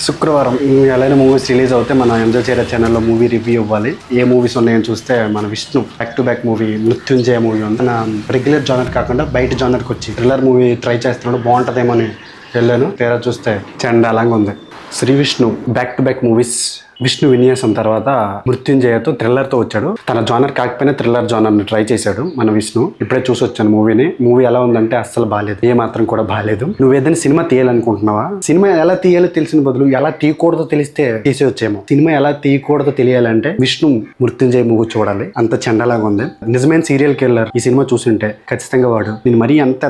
శుక్రవారం ఎలాంటి movies release అవుతే మన ఎంజాయ్ చేయరా ఛానల్లో మూవీ రివ్యూ ఇవ్వాలి. ఏ మూవీస్ ఉన్నాయని చూస్తే మన Vishnu back to back movie Mrutyunjaya movie ఉంది. నా రెగ్యులర్ జానర్ కాకుండా బయట జానర్కి వచ్చి థ్రిల్లర్ మూవీ ట్రై చేస్తున్నాడు, బాగుంటుందేమో అని వెళ్ళాను. తీరా చూస్తే చండాలంగా ఉంది. Sree Vishnu back to back movies Vishnu విన్యాసం తర్వాత మృత్యుంజయతో థ్రిల్లర్తో వచ్చాడు. తన జానర్ కాకపోయినా థ్రిల్లర్ జానర్ని ట్రై చేశాడు మన విష్ణు. ఇప్పుడే చూసి వచ్చాను మూవీని. మూవీ ఎలా ఉందంటే అస్సలు బాగాలేదు, ఏ మాత్రం కూడా బాగాలేదు. నువ్వు ఏదైనా సినిమా తీయాలనుకుంటున్నావా? సినిమా ఎలా తీయాలో తెలిసిన బదులు ఎలా తీయకూడదో తెలిస్తే తీసేవచ్చేమో. సినిమా ఎలా తీయకూడదో తెలియాలంటే విష్ణు మృత్యుంజయ మూవీ చూడాలి. అంత చండలాగా ఉంది. నిజమైన సీరియల్ కిల్లర్ ఈ సినిమా చూసింటే ఖచ్చితంగా వాడు నేను మరీ అంత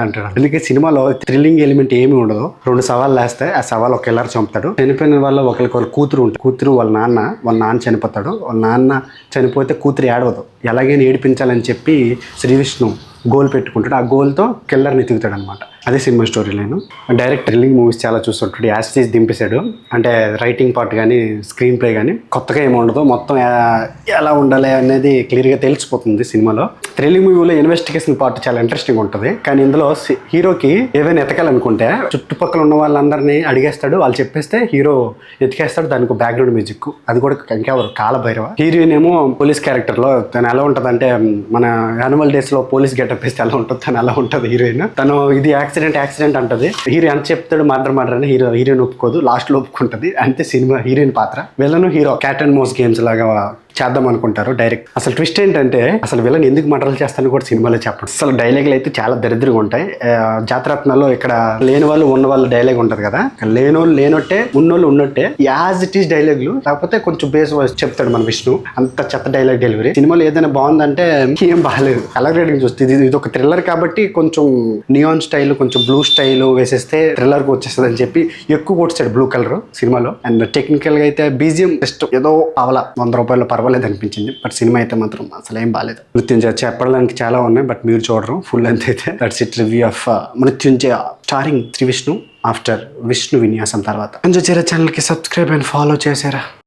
అంటాడు. అందుకే సినిమాలో థ్రిల్లింగ్ ఎలిమెంట్ ఏమి ఉండదు. 2 సవాళ్ళు వేస్తే ఆ సవాల్ ఒక కిల్లర్ చంపుతాడు. చనిపోయిన వల్ల ఒకరికి కూతురు ఉంటుంది. కూతురు వాళ్ళ నాన్న చనిపోతాడు. వాళ్ళ నాన్న చనిపోతే కూతురు ఏడవదు. ఎలాగైనా ఏడిపించాలని చెప్పి శ్రీ విష్ణు గోల్ పెట్టుకుంటాడు. ఆ గోల్తో కిల్లర్ని తిరుగుతాడు అనమాట. అదే cinema story line. Direct thrilling movies చాలా చూస్తుంటాడు. యాజ్ తీసి దింపేశాడు. అంటే రైటింగ్ పార్ట్ కానీ స్క్రీన్ ప్లే కానీ కొత్తగా ఏమి ఉండదు. మొత్తం ఎలా ఉండాలి అనేది క్లియర్గా తెలిసిపోతుంది సినిమాలో. థ్రిల్లింగ్ మూవీలో ఇన్వెస్టిగేషన్ పార్ట్ చాలా ఇంట్రెస్టింగ్ ఉంటుంది. కానీ ఇందులో హీరోకి ఏవైనా ఎతకాలనుకుంటే చుట్టుపక్కల ఉన్న వాళ్ళందరినీ అడిగేస్తాడు. వాళ్ళు చెప్పేస్తే హీరో ఎతికేస్తాడు. దానికి బ్యాక్గ్రౌండ్ మ్యూజిక్, అది కూడా ఇంకెవరు కాలభైరవ. హీరోయిన్ ఏమో పోలీస్ క్యారెక్టర్లో తను ఎలా ఉంటుంది అంటే మన యాన్యువల్ డేస్లో పోలీస్ గెటప్ వేస్తే ఎలా ఉంటుంది తను అలా ఉంటుంది హీరోయిన్. తను ఇది యాక్సిడెంట్ అంటది. హీరో ఎంత చెప్తాడు మర్డర్ అని హీరోయిన్ ఒప్పుకోదు. లాస్ట్ లో ఒప్పుకుంటది. అంతే సినిమా హీరోయిన్ పాత్ర. Villain hero cat and mouse games లాగా చేద్దాం అనుకుంటారు డైరెక్ట్. అసలు ట్విస్ట్ ఏంటంటే అసలు విలన్ ఎందుకు మర్డర్లు చేస్తాను కూడా సినిమాలో చెప్పండి. అసలు డైలాగులు అయితే చాలా దరిద్రంగా ఉంటాయి. జాతరత్నాల్లో ఇక్కడ లేని వాళ్ళు ఉన్న వాళ్ళ డైలాగ్ ఉంటుంది కదా, లేనోళ్ళు లేనట్టే ఉన్నోళ్ళు ఉన్నట్టే యాజ్ ఇట్ ఈస్ డైలాగులు. కాకపోతే కొంచెం బేస్ వాయిస్ చెప్తాడు మన విష్ణు. అంత చెత్త డైలాగ్ డెలివరీ. సినిమాలో ఏదైనా బాగుందంటే ఏం బాగాలేదు. కలర్ గ్రేడింగ్ చూస్తే ఇది ఒక థ్రిల్లర్ కాబట్టి కొంచెం నియాన్ స్టైల్ కొంచెం బ్లూ స్టైల్ వేసేస్తే థ్రిల్లర్కి వచ్చేస్తుంది అని చెప్పి ఎక్కువ కొట్టాడు బ్లూ కలర్ సినిమాలో. అండ్ టెక్నికల్ గా అయితే బీజిఎం జస్ట్ ఏదో అవలా ₹100 పర్వాలేదు అనిపించింది. బట్ సినిమా అయితే మాత్రం అసలు ఏం బాగాలేదు. మృత్యుంజయ చెప్పడానికి చాలా ఉన్నాయి, బట్ మీరు చూడరు. ఫుల్ లెంత్ అయితే. That's it review of Mrityunjaya starring Sree Vishnu after Vishnu విన్యాసం తర్వాత. ఎంజాయ్ చేయరా ఛానల్కి సబ్స్క్రైబ్ అండ్ ఫాలో చేసారా.